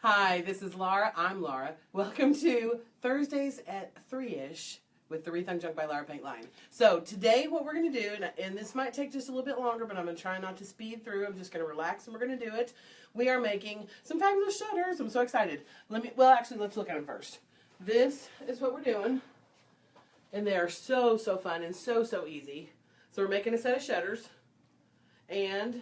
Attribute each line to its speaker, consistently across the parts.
Speaker 1: Hi, this is Laura. I'm Laura. Welcome to Thursdays at 3-ish with the Rethunk Junk by Laura paint line. So today what we're going to do, and this might take just a little bit longer, but I'm going to try not to speed through. I'm just going to relax and we're going to do it. We are making some fabulous shutters. I'm so excited. Let's look at them first. This is what we're doing. And they are so fun and so easy. So we're making a set of shutters. And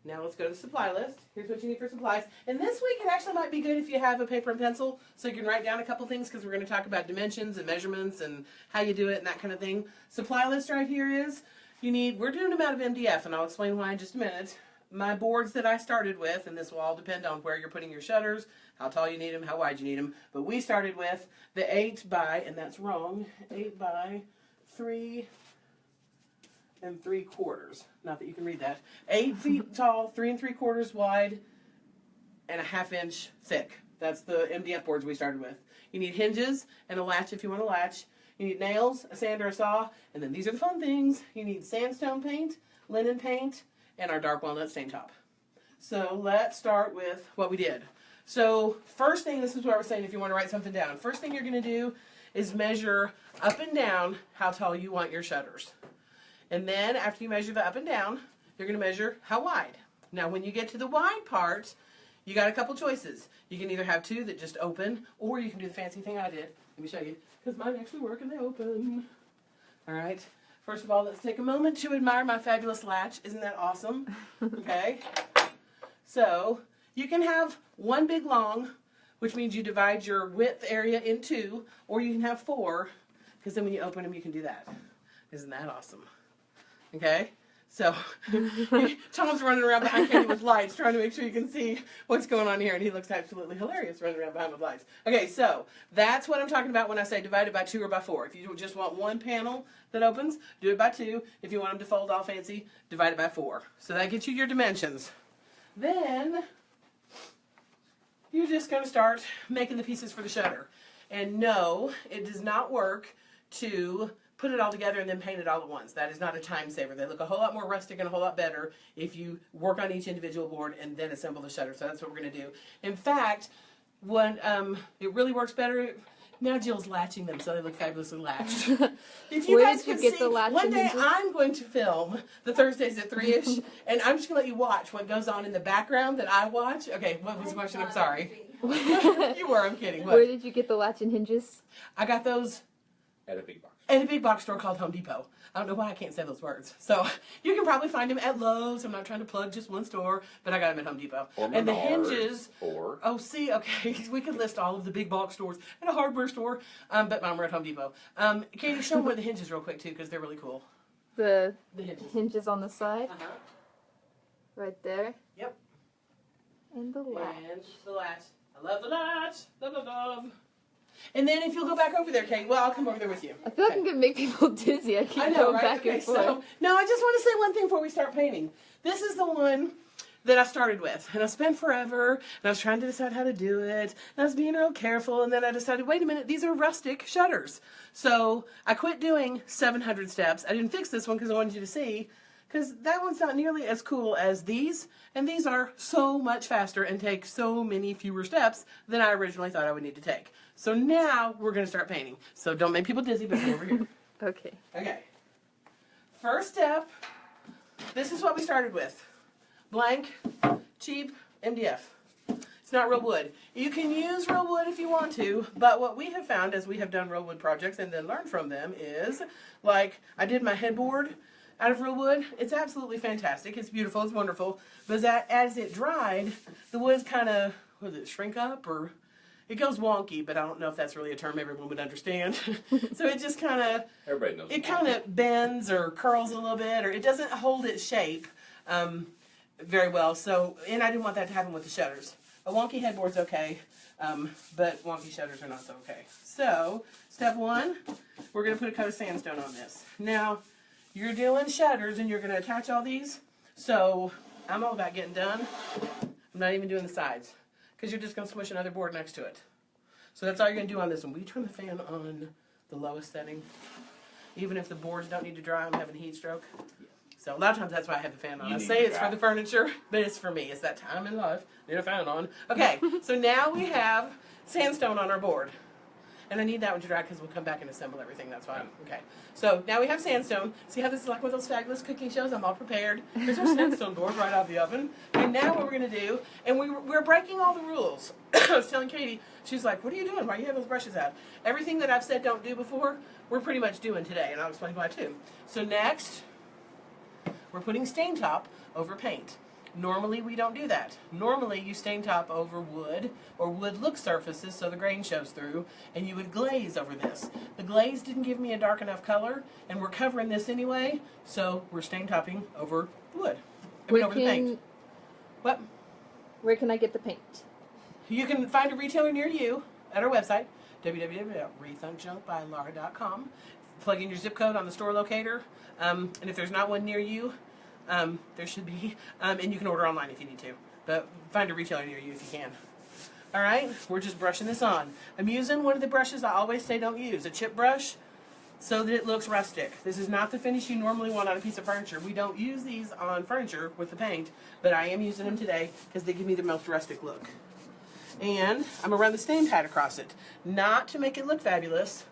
Speaker 1: now let's go to the supply list. Here's what you need for supplies. And this week it actually might be good if you have a paper and pencil so you can write down a couple things because we're going to talk about dimensions and measurements and how you do it and that kind of thing. Supply list right here is, we're doing them out of MDF and I'll explain why in just a minute. My boards that I started with, and this will all depend on where you're putting your shutters, how tall you need them, how wide you need them, but we started with the 8 by, and that's wrong, 8 by 3 3/4. Not that you can read that. 8 feet tall, 3 3/4 wide, and a 1/2 inch thick. That's the MDF boards we started with. You need hinges and a latch if you want a latch. You need nails, a sand or a saw, and then these are the fun things. You need sandstone paint, linen paint, and our dark walnut stain top. So let's start with what we did. So first thing, this is what we're saying if you want to write something down. First thing you're going to do is measure up and down how tall you want your shutters. And then after you measure the up and down, you're going to measure how wide. Now when you get to the wide part, you got a couple choices. You can either have two that just open, or you can do the fancy thing I did. Let me show you, because mine actually work and they open. All right. First of all, let's take a moment to admire my fabulous latch. Isn't that awesome? Okay. So you can have one big long, which means you divide your width area in two, or you can have 4, because then when you open them, you can do that. Isn't that awesome? Okay, so Tom's running around behind Katie with lights, trying to make sure you can see what's going on here, and he looks absolutely hilarious running around behind with lights. Okay, so that's what I'm talking about when I say divide it by 2 or by 4. If you just want one panel that opens, do it by 2. If you want them to fold all fancy, divide it by 4. So that gets you your dimensions. Then you're just going to start making the pieces for the shutter. And no, it does not work to put it all together and then paint it all at once. That is not a time saver. They look a whole lot more rustic and a whole lot better if you work on each individual board and then assemble the shutter. So that's what we're going to do. In fact, when it really works better. Now Jill's latching them so they look fabulously latched. If you guys could see, one day I'm going to film the Thursdays at 3-ish, and I'm just going to let you watch what goes on in the background that I watch. Okay, what was the question? I'm sorry. You were, I'm kidding. What?
Speaker 2: Where did you get the latch and hinges?
Speaker 1: I got those
Speaker 3: at a big box.
Speaker 1: At a big box store called Home Depot. I don't know why I can't say those words. So you can probably find them at Lowe's. I'm not trying to plug just one store, but I got them at Home Depot.
Speaker 3: Or
Speaker 1: and the
Speaker 3: Menards,
Speaker 1: hinges.
Speaker 3: Or
Speaker 1: oh, see, okay, we could list all of the big box stores and a hardware store, but mine were at Home Depot. Katie, show them where the hinges real quick too, because they're really cool.
Speaker 2: The
Speaker 1: hinges.
Speaker 2: Hinges on the side. Right there.
Speaker 1: Yep.
Speaker 2: And the latch.
Speaker 1: And the latch. I love the latch. Love. And then if you'll go back over there, Kate, well, I'll come over there with you.
Speaker 2: I feel like I'm going to make people dizzy. I keep
Speaker 1: I know,
Speaker 2: going
Speaker 1: right?
Speaker 2: back and forth.
Speaker 1: So, now, I just want to say one thing before we start painting. This is the one that I started with. And I spent forever, and I was trying to decide how to do it. And I was being real careful, and then I decided, wait a minute, these are rustic shutters. So I quit doing 700 steps. I didn't fix this one because I wanted you to see, because that one's not nearly as cool as these, and these are so much faster and take so many fewer steps than I originally thought I would need to take. So now we're going to start painting. So don't make people dizzy, but come over here.
Speaker 2: Okay.
Speaker 1: Okay. First step, this is what we started with. Blank, cheap, MDF. It's not real wood. You can use real wood if you want to, but what we have found as we have done real wood projects and then learned from them is, like, I did my headboard out of real wood. It's absolutely fantastic. It's beautiful. It's wonderful. But as it dried, the wood's kind of, shrink up, or it goes wonky, but I don't know if that's really a term everyone would understand. So it just kind of,
Speaker 3: everybody knows.
Speaker 1: It kind of bends or curls a little bit, or it doesn't hold its shape very well. So, and I didn't want that to happen with the shutters. A wonky headboard's okay, but wonky shutters are not so okay. So, step 1, we're going to put a coat of sandstone on this. Now, you're doing shutters, and you're going to attach all these. So, I'm all about getting done. I'm not even doing the sides, because you're just going to smush another board next to it. So that's all you're going to do on this one. Will you turn the fan on the lowest setting? Even if the boards don't need to dry, I'm having heat stroke. So a lot of times that's why I have the fan on.
Speaker 3: You
Speaker 1: I
Speaker 3: need
Speaker 1: say
Speaker 3: to
Speaker 1: it's
Speaker 3: try.
Speaker 1: for the furniture, but it's for me. It's that time in life. Need a fan on. Okay, so now we have sandstone on our board. And I need that one to dry because we'll come back and assemble everything. That's fine. Okay. So now we have sandstone. See how this is like one of those fabulous cooking shows? I'm all prepared. There's our sandstone board right out of the oven. And now what we're going to do, and we're breaking all the rules. I was telling Katie, she's like, what are you doing? Why do you have those brushes out? Everything that I've said don't do before, we're pretty much doing today. And I'll explain why too. So next, we're putting stain top over paint. Normally we don't do that. Normally you stain top over wood or wood look surfaces so the grain shows through, and you would glaze over this. The glaze didn't give me a dark enough color, and we're covering this anyway, so we're stain topping over wood. Over the paint. What?
Speaker 2: Where can I get the paint?
Speaker 1: You can find a retailer near you at our website, www.rethunkjunkbylaura.com. Plug in your zip code on the store locator, and if there's not one near you, there should be, and you can order online if you need to. But find a retailer near you if you can. All right, we're just brushing this on. I'm using one of the brushes I always say don't use, a chip brush, so that it looks rustic. This is not the finish you normally want on a piece of furniture. We don't use these on furniture with the paint, but I am using them today because they give me the most rustic look. And I'm going to run the stain pad across it, not to make it look fabulous,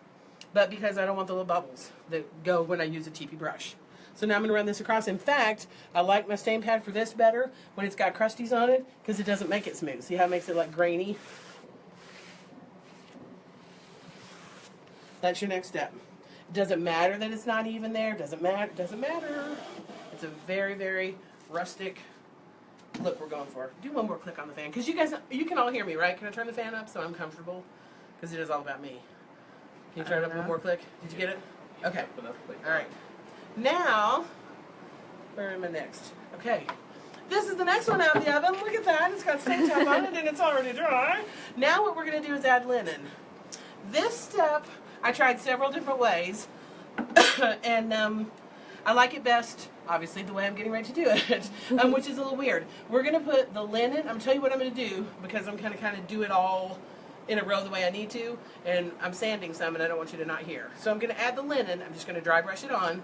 Speaker 1: but because I don't want the little bubbles that go when I use a TP brush. So now I'm going to run this across. In fact, I like my stain pad for this better when it's got crusties on it because it doesn't make it smooth. See how it makes it like grainy? That's your next step. It doesn't matter that it's not even there. Doesn't matter. Doesn't matter. It's a very, very rustic look we're going for. Do one more click on the fan because you guys, you can all hear me, right? Can I turn the fan up so I'm comfortable? Because it is all about me. Can you turn it up one more click? Did you get it? Okay. All right. Now, where am I next? Okay. This is the next one out of the oven. Look at that. It's got stain top on it and it's already dry. Now what we're going to do is add linen. This step, I tried several different ways. And I like it best, obviously, the way I'm getting ready to do it, which is a little weird. We're going to put the linen. I'm going to tell you what I'm going to do because I'm going to kind of do it all in a row the way I need to. And I'm sanding some and I don't want you to not hear. So I'm going to add the linen. I'm just going to dry brush it on.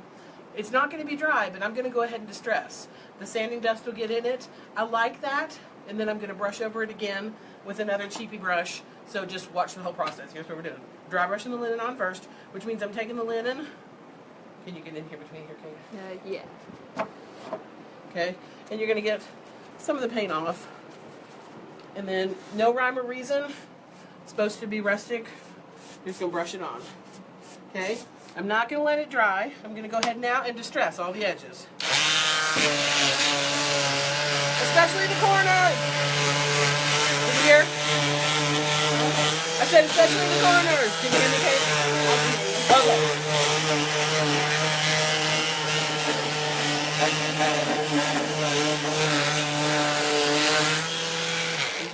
Speaker 1: It's not going to be dry, but I'm going to go ahead and distress. The sanding dust will get in it. I like that. And then I'm going to brush over it again with another cheapy brush. So just watch the whole process. Here's what we're doing. Dry brushing the linen on first, which means I'm taking the linen. Can you get in here between here, Kate?
Speaker 2: Yeah.
Speaker 1: Okay. And you're going to get some of the paint off. And then, no rhyme or reason. It's supposed to be rustic. You're just going to brush it on. Okay? I'm not going to let it dry. I'm going to go ahead now and distress all the edges. Especially the corners. Did you hear? I said especially the corners. Can you hear me, Kate? Okay.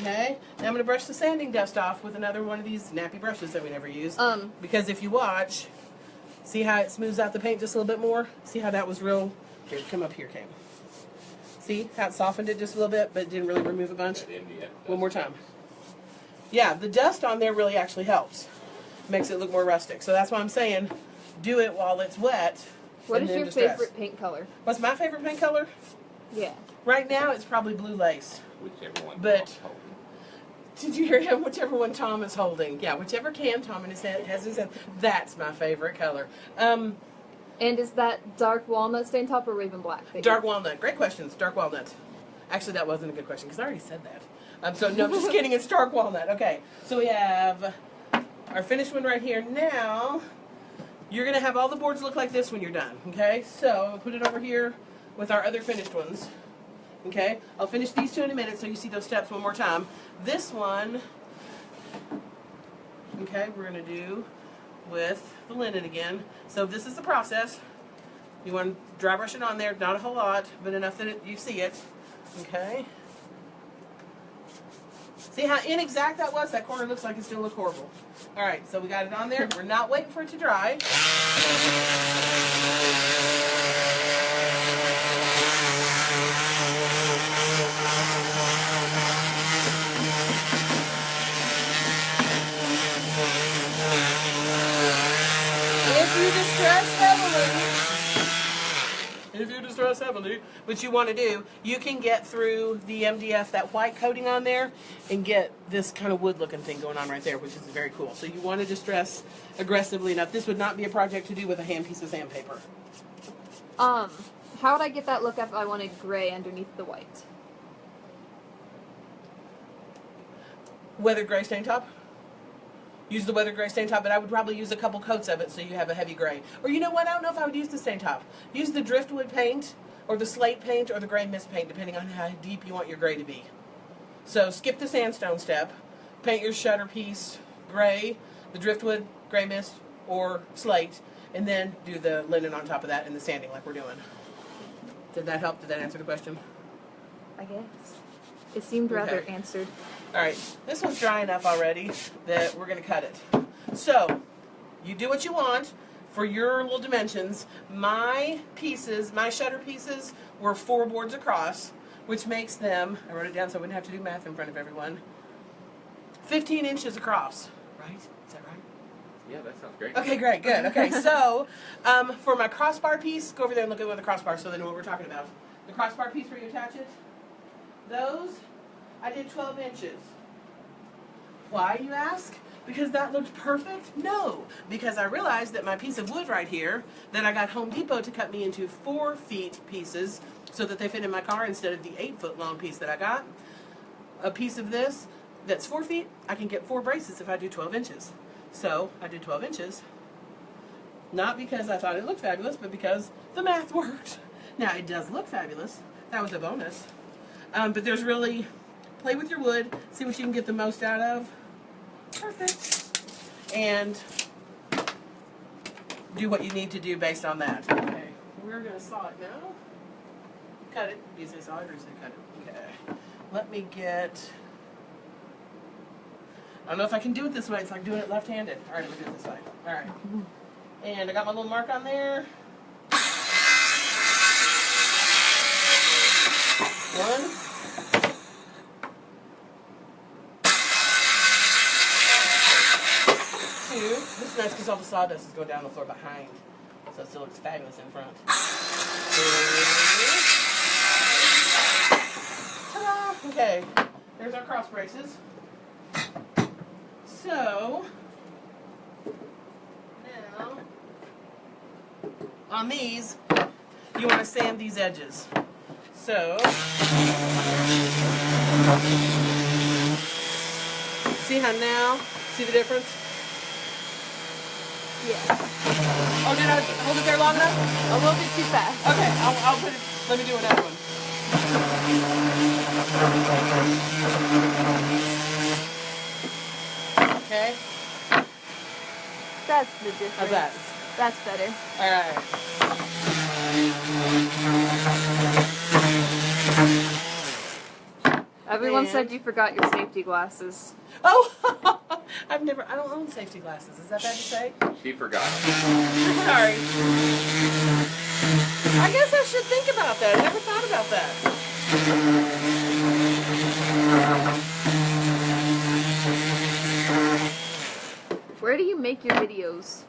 Speaker 1: Okay. Now I'm going to brush the sanding dust off with another one of these nappy brushes that we never use. Because if you watch, see how it smooths out the paint just a little bit more? See how that was real? Here, come up here, Kate. See how it softened it just a little bit, but didn't really remove a bunch? One more time. Yeah, the dust on there really actually helps. Makes it look more rustic. So that's why I'm saying do it while it's wet.
Speaker 2: What is your favorite paint color?
Speaker 1: What's my favorite paint color?
Speaker 2: Yeah.
Speaker 1: Right now it's probably blue lace.
Speaker 3: Whichever one.
Speaker 1: But did you hear him? Whichever one Tom is holding. Yeah, whichever can Tom in his head has his head. That's my favorite color.
Speaker 2: And is that dark walnut stain top or raven black?
Speaker 1: Dark walnut. Great questions. Dark walnut. Actually, that wasn't a good question because I already said that. So no, I'm just kidding. It's dark walnut. Okay. So we have our finished one right here. Now you're gonna have all the boards look like this when you're done. Okay. So I'll put it over here with our other finished ones. Okay. I'll finish these two in a minute so you see those steps one more time. This one. Okay. We're gonna do with the linen again. So this is the process. You want to dry brush it on there, not a whole lot, but enough that you see it. Okay. See how inexact that was? That corner looks like it's going to look horrible. All right, so we got it on there. We're not waiting for it to dry. If you distress distress heavily, which you want to do, you can get through the MDF, that white coating on there, and get this kind of wood looking thing going on right there, which is very cool. So you want to distress aggressively enough. This would not be a project to do with a hand piece of sandpaper.
Speaker 2: How would I get that look if I wanted gray underneath the white?
Speaker 1: Weathered gray stain top. Use the weathered gray stain top, but I would probably use a couple coats of it so you have a heavy gray. Or you know what? I don't know if I would use the stain top. Use the driftwood paint, or the slate paint, or the gray mist paint, depending on how deep you want your gray to be. So skip the sandstone step. Paint your shutter piece gray, the driftwood, gray mist, or slate, and then do the linen on top of that and the sanding like we're doing. Did that help? Did that answer the question?
Speaker 2: I guess. It seemed rather answered.
Speaker 1: Alright, this one's dry enough already that we're going to cut it. So, you do what you want for your little dimensions. My pieces, my shutter pieces, were 4 boards across, which makes them, I wrote it down so I wouldn't have to do math in front of everyone, 15 inches across. Right? Is that right?
Speaker 3: Yeah, that sounds great.
Speaker 1: Okay, great, good. Okay, so, for my crossbar piece, go over there and look at one of the crossbars so they know what we're talking about. The crossbar piece where you attach it, those, I did 12 inches. Why, you ask? Because that looked perfect? No, because I realized that my piece of wood right here, that I got Home Depot to cut me into 4 feet pieces so that they fit in my car instead of the 8-foot long piece that I got. A piece of this that's 4 feet, I can get 4 braces if I do 12 inches. So, I did 12 inches. Not because I thought it looked fabulous, but because the math worked. Now, it does look fabulous. That was a bonus. But there's really, play with your wood, see what you can get the most out of. Perfect. And do what you need to do based on that. Okay, we're going to saw it now. Cut it. Do you say saw it or do you say cut it? Okay. Let me get, I don't know if I can do it this way. It's like doing it left-handed. All right, I'm going to do it this way. All right. And I got my little mark on there. 1. 2. This is nice because all the sawdust is going down the floor behind, so it still looks fabulous in front. 3. Ta-da! Okay, there's our cross braces. So, now, on these, you want to sand these edges. So, see how now, see the difference?
Speaker 2: Yeah.
Speaker 1: Oh, did I hold it there long enough?
Speaker 2: A little bit too fast.
Speaker 1: Okay, I'll put it, let me do another one. Okay.
Speaker 2: That's the difference.
Speaker 1: How's that?
Speaker 2: That's better.
Speaker 1: Alright.
Speaker 2: Everyone said you forgot your safety glasses.
Speaker 1: Oh! I don't own safety glasses. Is that bad to say?
Speaker 3: She forgot.
Speaker 1: Sorry. I guess I should think about that. I never thought about that.
Speaker 2: Where do you make your videos?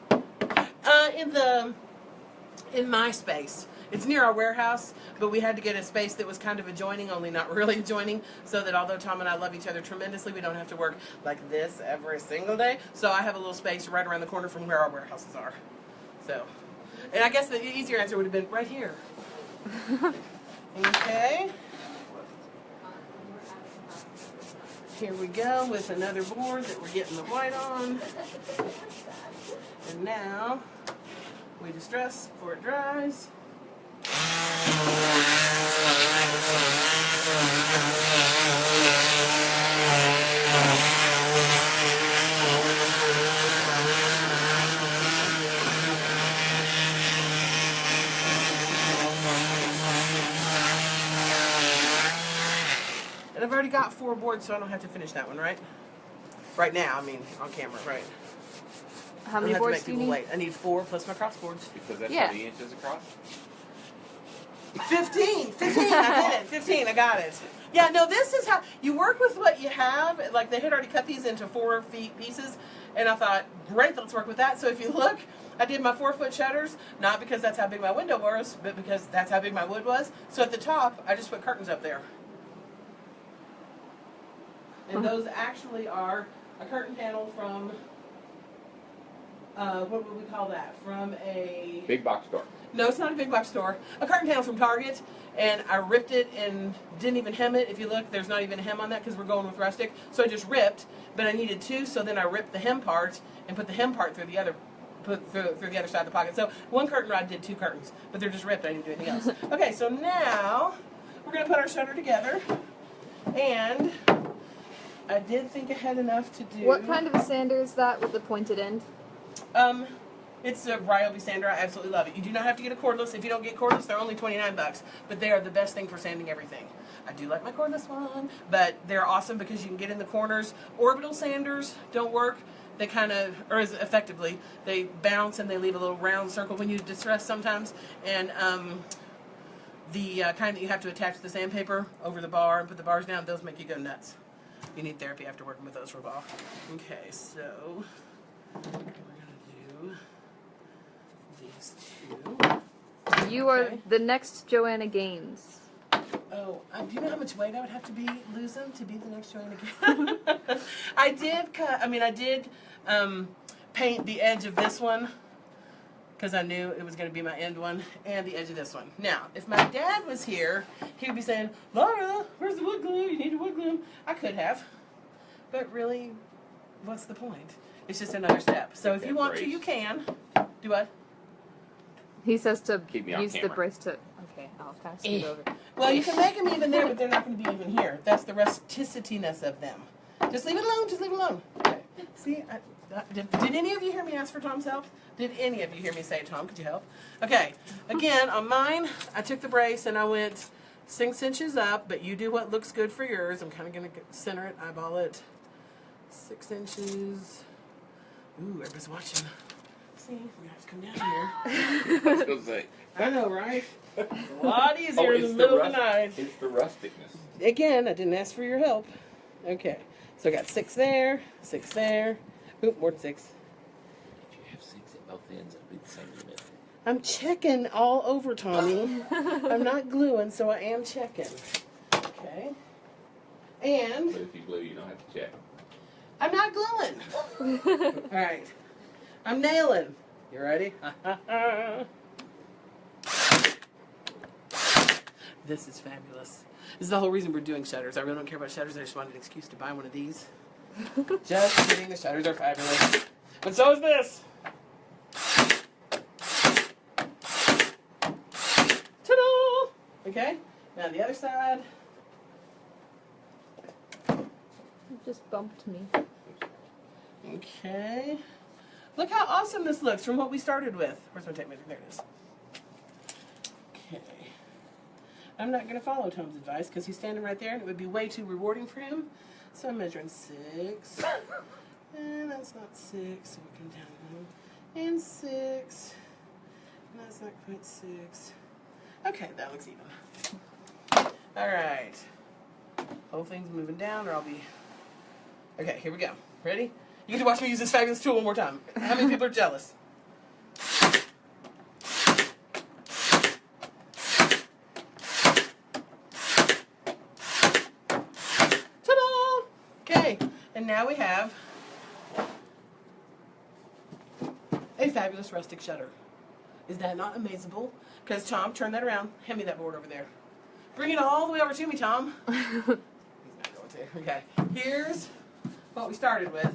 Speaker 1: In my space. It's near our warehouse, but we had to get a space that was kind of adjoining, only not really adjoining, so that although Tom and I love each other tremendously, we don't have to work like this every single day. So I have a little space right around the corner from where our warehouses are. So, and I guess the easier answer would have been right here. Okay. Here we go with another board that we're getting the white on. And now we distress before it dries. And I've already got 4 boards, so I don't have to finish that one, right? Right now, I mean, on camera, right?
Speaker 2: How many boards do you need?
Speaker 1: Wait. I need 4 plus my cross boards.
Speaker 3: Because that's
Speaker 2: Yeah.
Speaker 3: 30 inches across?
Speaker 1: 15, I did it. 15, I got it. Yeah, no, this is how you work with what you have. Like they had already cut these into 4 feet pieces, and I thought, great, let's work with that. So if you look, I did my 4-foot shutters, not because that's how big my window was, but because that's how big my wood was. So at the top, I just put curtains up there. And those actually are a curtain panel from, what would we call that? From a...
Speaker 3: Big box store.
Speaker 1: No, it's not a big box store. A curtain panel from Target, and I ripped it and didn't even hem it. If you look, there's not even a hem on that because we're going with rustic. So I just ripped, but I needed 2, so then I ripped the hem part and put the hem part through the other, through the other side of the pocket. So one curtain rod did 2 curtains, but they're just ripped. I didn't do anything else. Okay, so now we're going to put our shutter together, and I did think I had enough to do.
Speaker 2: What kind of a sander is that with the pointed end?
Speaker 1: It's a Ryobi sander. I absolutely love it. You do not have to get a cordless. If you don't get cordless, they're only $29, but they are the best thing for sanding everything. I do like my cordless one, but they're awesome because you can get in the corners. Orbital sanders don't work. They kind of, or as effectively, they bounce and they leave a little round circle when you distress sometimes. And the kind that you have to attach to the sandpaper over the bar and put the bars down, those make you go nuts. You need therapy after working with those for a while. Okay, so we're going to do these 2.
Speaker 2: You are the next Joanna Gaines.
Speaker 1: Oh, do you know how much weight I would have to be losing to be the next Joanna Gaines? I did cut, I did paint the edge of this one because I knew it was going to be my end one, and the edge of this one. Now, if my dad was here, he would be saying, Laura, where's the wood glue? You need a wood glue. I could have, but really, what's the point? It's just another step. So if you want to, you can. Do what?
Speaker 2: He says to use the
Speaker 3: camera.
Speaker 2: brace to... Okay, I'll kind of scoot over.
Speaker 1: Well, you can make them even there, but they're not going to be even here. That's the rusticityness of them. Just leave it alone. Just leave it alone. Okay. See, did any of you hear me ask for Tom's help? Did any of you hear me say, Tom, could you help? Okay. Again, on mine, I took the brace and I went 6 inches up, but you do what looks good for yours. I'm kind of going to center it, eyeball it. 6 inches. Ooh, everybody's watching. See, we have to come down here.
Speaker 3: I was going to say.
Speaker 1: I know, right? It's a lot easier in the middle of the night.
Speaker 3: It's the rusticness.
Speaker 1: Again, I didn't ask for your help. Okay. So I got 6 there, 6 there. Oop, more than 6.
Speaker 3: If you have 6 at both ends, it'll be the same limit.
Speaker 1: I'm checking all over, Tommy. I'm not gluing, so I am checking. Okay. And
Speaker 3: But if you glue, you don't have to check.
Speaker 1: I'm not gluing. All right. I'm nailing. You ready? This is fabulous. This is the whole reason we're doing shutters. I really don't care about shutters. I just wanted an excuse to buy one of these. Just kidding. The shutters are fabulous. But so is this. Ta-da! Okay. Now the other side.
Speaker 2: You just bumped me.
Speaker 1: Okay. Look how awesome this looks from what we started with. Where's my tape measure? There it is. Okay. I'm not going to follow Tom's advice because he's standing right there and it would be way too rewarding for him. So I'm measuring 6. And that's not 6. So we'll come down. And 6. And that's not quite 6. Okay, that looks even. Alright. Whole thing's moving down or I'll be... Okay, here we go. Ready? You get to watch me use this fabulous tool one more time. How many people are jealous? Ta-da! Okay, and now we have a fabulous rustic shutter. Is that not amazable? Because Tom, turn that around. Hand me that board over there. Bring it all the way over to me, Tom. He's not going to. Okay, here's what we started with.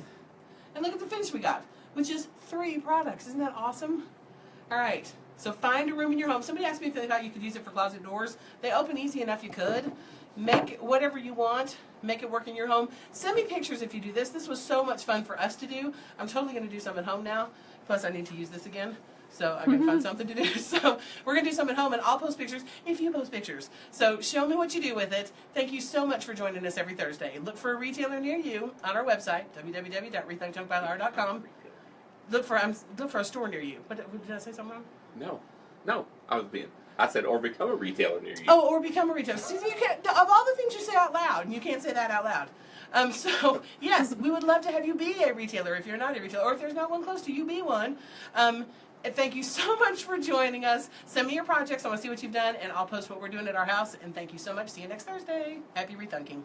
Speaker 1: And look at the finish we got, which is 3 products. Isn't that awesome? All right, so find a room in your home. Somebody asked me if they thought you could use it for closet doors. They open easy enough you could. Make whatever you want. Make it work in your home. Send me pictures if you do this. This was so much fun for us to do. I'm totally going to do some at home now. Plus, I need to use this again. So I can find something to do. So we're going to do some at home, and I'll post pictures if you post pictures. So show me what you do with it. Thank you so much for joining us every Thursday. Look for a retailer near you on our website, www.rethunkjunkbylaura.com. Look for a store near you. What, did I say something wrong?
Speaker 3: No, I was being. I said, or become a retailer near you.
Speaker 1: Oh, or become a retailer. See, you can't, of all the things you say out loud, and you can't say that out loud. So, yes, we would love to have you be a retailer if you're not a retailer, or if there's not one close to you, be one. And thank you so much for joining us. Send me your projects. I want to see what you've done, and I'll post what we're doing at our house. And thank you so much. See you next Thursday. Happy Rethunking.